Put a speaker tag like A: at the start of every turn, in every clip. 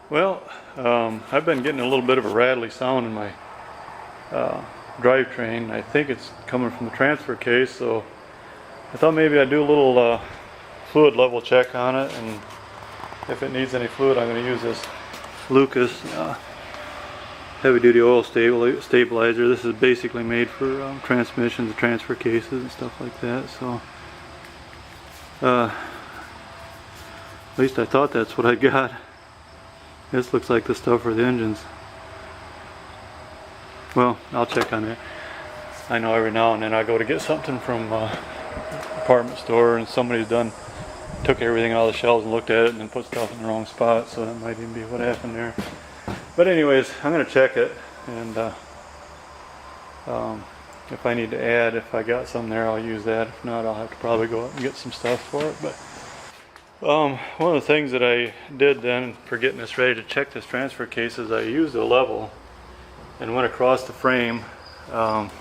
A: Well, I've been getting a little bit of a rattly sound in my drivetrain. I think it's coming from the transfer case, so I thought maybe I'd do a little fluid level check on it, and if it needs any fluid, I'm going to use this Lucas heavy duty oil stabilizer. This is basically made for transmissions, transfer cases, and stuff like that. So at least I thought that's what I got. This looks like the stuff for the engines. Well, I'll check on that. I know every now and then I go to get something from department store and somebody's took everything out of the shelves and looked at it and then put stuff in the wrong spot, so that might even be what happened there. But anyways, I'm going to check it, and if I need to add, if I got some there, I'll use that. If not, I'll have to probably go out and get some stuff for it. But one of the things that I did then for getting this ready to check this transfer case is I used a level and went across the frame. Let's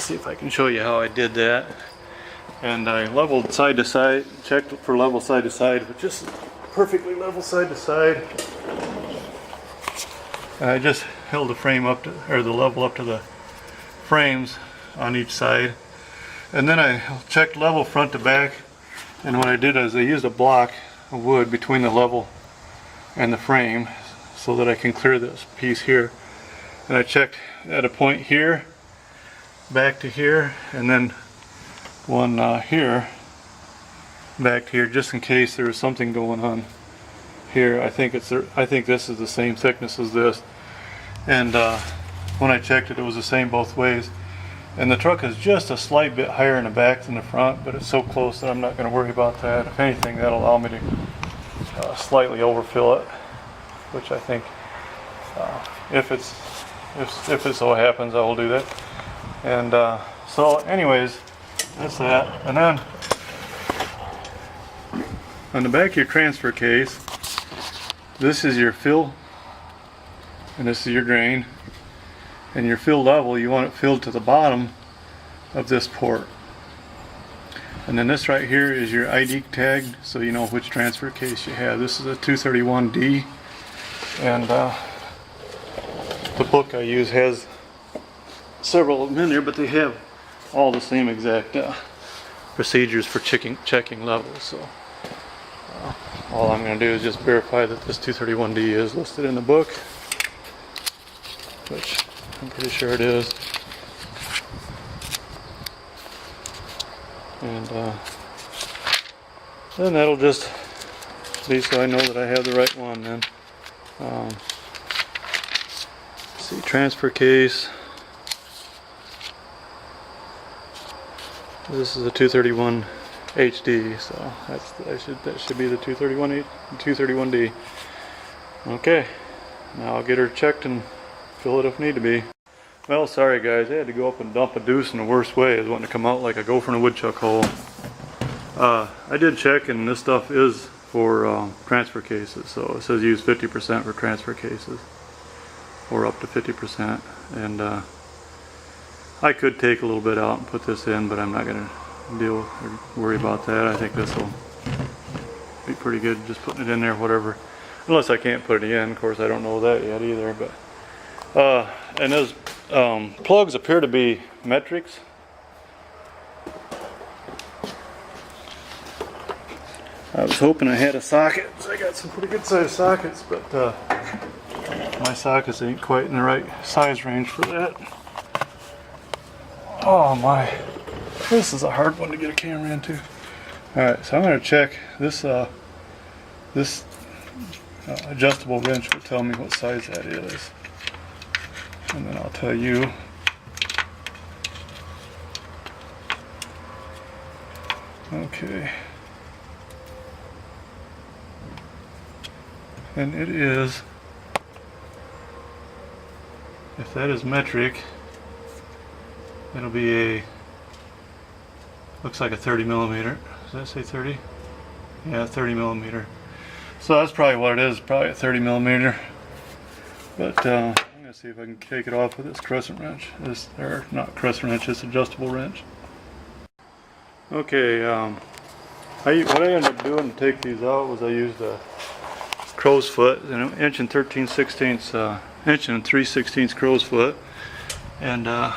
A: see if I can show you how I did that. And I leveled side to side, checked for level side to side, but just perfectly level side to side. I just held the frame up to, or the level up to the frames on each side, and then I checked level front to back. And what I did is I used a block of wood between the level and the frame so that I can clear this piece here. And I checked at a point here, back to here, and then one here, back to here, just in case there was something going on here. I think this is the same thickness as this. And when I checked it, it was the same both ways. And the truck is just a slight bit higher in the back than the front, but it's so close that I'm not going to worry about that. If anything, that'll allow me to slightly overfill it, which I think, if it so happens, I will do that. And so, anyways, that's that. And then on the back of your transfer case, this is your fill, and this is your drain. And your fill level, you want it filled to the bottom of this port. And then this right here is your ID tag, so you know which transfer case you have. This is a 231D, and the book I use has several of them in there, but they have all the same exact procedures for checking levels. So all I'm going to do is just verify that this 231D is listed in the book, which I'm pretty sure it is. And then that'll just be so I know that I have the right one then. Let's see, transfer case. This is a 231 HD, so that should be the 231D. Okay, now I'll get her checked and fill it if need to be. Well, sorry guys, I had to go up and dump a deuce in the worst way. It's wanting to come out like a gopher in a woodchuck hole. I did check, and this stuff is for transfer cases, so it says use 50% for transfer cases, or up to 50%. And I could take a little bit out and put this in, but I'm not going to worry about that. I think this will be pretty good just putting it in there, whatever. Unless I can't put it in, of course I don't know that yet either. But and those plugs appear to be metrics. I was hoping I had a socket, so I got some pretty good sized sockets, but my sockets ain't quite in the right size range for that. Oh my, this is a hard one to get a camera into. Alright, so I'm going to check this adjustable wrench will tell me what size that is, and then I'll tell you. Okay, and it is, if that is metric, it'll be looks like a 30 millimeter. Does that say 30? Yeah, 30 millimeter. So that's probably what it is, probably a 30 millimeter. But I'm going to see if I can take it off with this crescent wrench. Or not crescent wrench, this adjustable wrench. Okay, what I ended up doing to take these out was I used a crow's foot, an inch and 3/16 crow's foot, and I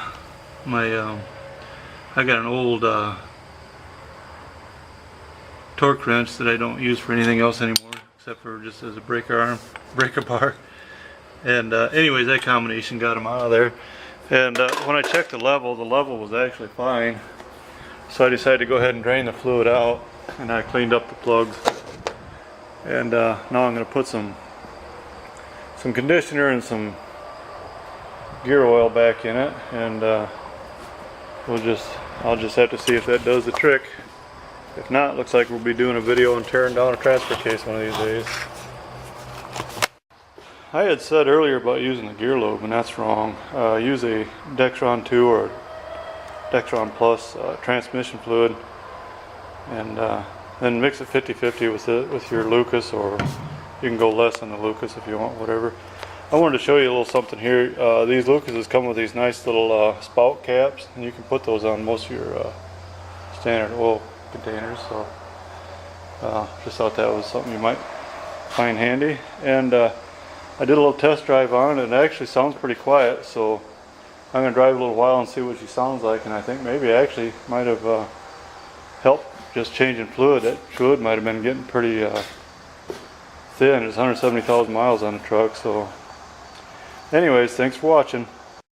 A: got an old torque wrench that I don't use for anything else anymore except for just as a breaker bar. And anyways, that combination got them out of there. And when I checked the level was actually fine. So I decided to go ahead and drain the fluid out, and I cleaned up the plugs. And now I'm going to put some conditioner and some gear oil back in it, and I'll just have to see if that does the trick. If not, looks like we'll be doing a video on tearing down a transfer case one of these days. I had said earlier about using the gear lube, and that's wrong. Use a Dexron 2 or Dexron Plus transmission fluid, and then mix it 50-50 with your Lucas, or you can go less on the Lucas if you want, whatever. I wanted to show you a little something here. These Lucases come with these nice little spout caps, and you can put those on most of your standard oil containers. So just thought that was something you might find handy. And I did a little test drive on it, and it actually sounds pretty quiet, so I'm going to drive a little while and see what she sounds like, and I think maybe actually might have helped just changing fluid. That fluid might have been getting pretty thin. It's 170,000 miles on the truck. So anyways, thanks for watching.